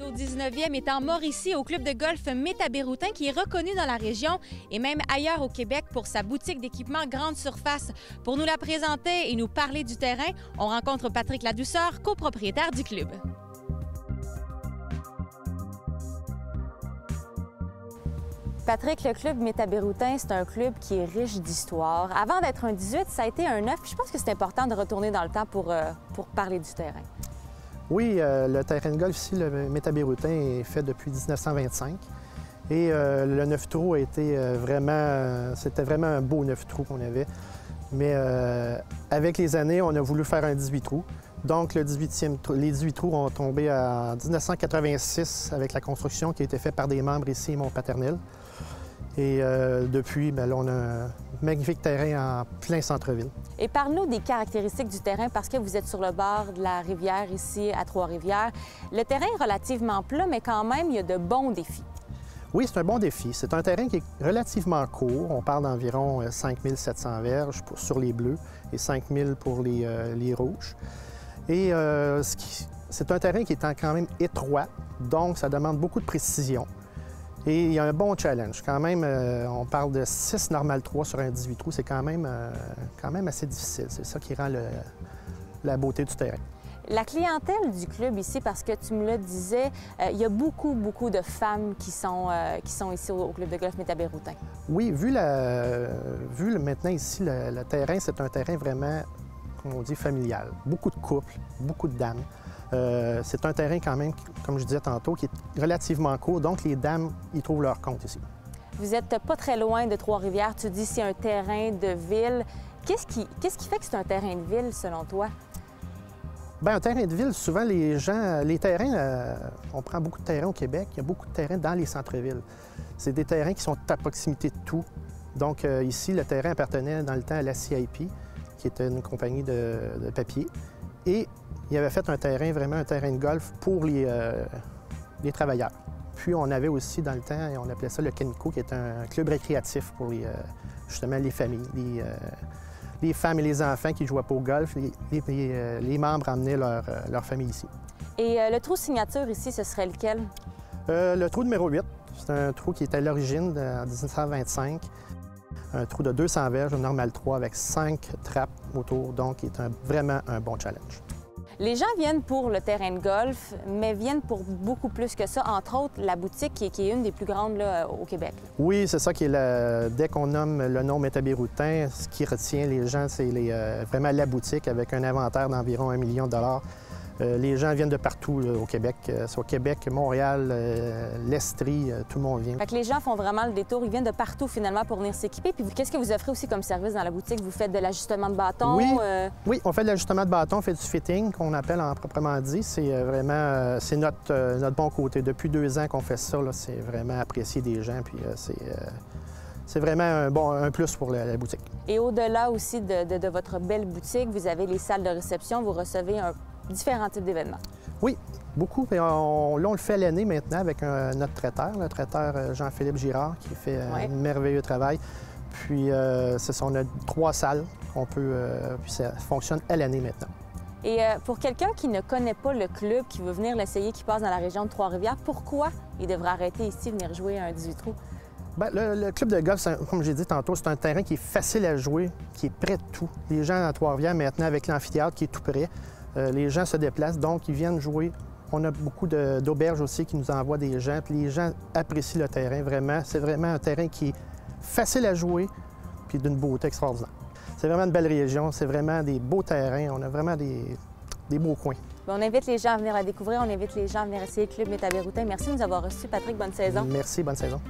Au 19e est en Mauricie au club de golf Métabéroutin qui est reconnu dans la région et même ailleurs au Québec pour sa boutique d'équipement grande surface. Pour nous la présenter et nous parler du terrain, on rencontre Patrick Ladouceur, copropriétaire du club. Patrick, le club Métabéroutin, c'est un club qui est riche d'histoire. Avant d'être un 18, ça a été un 9. Je pense que c'est important de retourner dans le temps pour parler du terrain. Oui, le terrain de golf ici, le Métabéroutin, est fait depuis 1925. Et le 9 trous a été c'était vraiment un beau 9 trous qu'on avait. Mais avec les années, on a voulu faire un 18 trous. Donc, les 18 trous ont tombé en 1986 avec la construction qui a été faite par des membres ici à Mont-Paternel. Et depuis, bien, là, on a un magnifique terrain en plein centre-ville. Et parle-nous des caractéristiques du terrain parce que vous êtes sur le bord de la rivière ici à Trois-Rivières. Le terrain est relativement plat, mais quand même, il y a de bons défis. Oui, c'est un bon défi. C'est un terrain qui est relativement court. On parle d'environ 5700 verges sur les bleus et 5000 pour les rouges. Et c'est un terrain qui est quand même étroit, donc ça demande beaucoup de précision. Et il y a un bon challenge. Quand même, on parle de 6 normal 3 sur un 18 trous, c'est quand même assez difficile. C'est ça qui rend la beauté du terrain. La clientèle du club ici, parce que tu me le disais, il y a beaucoup de femmes qui sont ici au club de golf Métabéroutin. Oui, vu maintenant ici, le terrain, c'est un terrain vraiment, comme on dit, familial. Beaucoup de couples, beaucoup de dames. C'est un terrain quand même, comme je disais tantôt, qui est relativement court, donc les dames y trouvent leur compte ici. Vous n'êtes pas très loin de Trois-Rivières. Tu dis c'est un terrain de ville. Qu'est-ce qui fait que c'est un terrain de ville, selon toi? Bien, un terrain de ville, souvent, les terrains, on prend beaucoup de terrains au Québec, il y a beaucoup de terrains dans les centres-villes. C'est des terrains qui sont à proximité de tout. Donc, ici, le terrain appartenait dans le temps à la CIP, qui était une compagnie de papier. Et il avait fait un terrain, vraiment un terrain de golf pour les travailleurs. Puis on avait aussi dans le temps, on appelait ça le Canico, qui est un club récréatif pour justement les familles, les femmes et les enfants qui ne jouaient pas au golf. Les membres amenaient leur famille ici. Et le trou signature ici, ce serait lequel? Le trou numéro 8. C'est un trou qui est à l'origine en 1925. Un trou de 200 verges, un normal 3 avec 5 trappes autour, donc qui est vraiment un bon challenge. Les gens viennent pour le terrain de golf, mais viennent pour beaucoup plus que ça, entre autres la boutique qui est une des plus grandes là, au Québec. Oui, c'est ça qui est dès qu'on nomme le nom Métabéroutin, ce qui retient les gens, c'est vraiment la boutique avec un inventaire d'environ 1 million de dollars. Les gens viennent de partout là, au Québec. C'est au Québec, Montréal, l'Estrie, tout le monde vient. Fait que les gens font vraiment le détour. Ils viennent de partout finalement pour venir s'équiper. Puis qu'est-ce que vous offrez aussi comme service dans la boutique? Vous faites de l'ajustement de bâton? Oui, oui, on fait de l'ajustement de bâton, on fait du fitting qu'on appelle en proprement dit. C'est vraiment notre bon côté. Depuis 2 ans qu'on fait ça, c'est vraiment apprécié des gens. Puis c'est vraiment un plus pour la boutique. Et au-delà aussi de votre belle boutique, vous avez les salles de réception. Vous recevez différents types d'événements. Oui, beaucoup. Et là, on le fait l'année maintenant avec notre traiteur, le traiteur Jean-Philippe Girard, qui fait un merveilleux travail. Puis, c'est ça, on a 3 salles puis ça fonctionne à l'année maintenant. Et pour quelqu'un qui ne connaît pas le club, qui veut venir l'essayer, qui passe dans la région de Trois-Rivières, pourquoi il devrait arrêter ici, venir jouer à un 18 trous? Bien, le club de golf, comme j'ai dit tantôt, c'est un terrain qui est facile à jouer, qui est près de tout. Les gens à Trois-Rivières, maintenant, avec l'amphithéâtre qui est tout près, les gens se déplacent, donc ils viennent jouer. On a beaucoup d'auberges aussi qui nous envoient des gens, puis les gens apprécient le terrain, vraiment. C'est vraiment un terrain qui est facile à jouer, puis d'une beauté extraordinaire. C'est vraiment une belle région, c'est vraiment des beaux terrains, on a vraiment des beaux coins. On invite les gens à venir la découvrir, on invite les gens à venir essayer le club Métabéroutin. Merci de nous avoir reçus, Patrick. Bonne saison. Merci, bonne saison.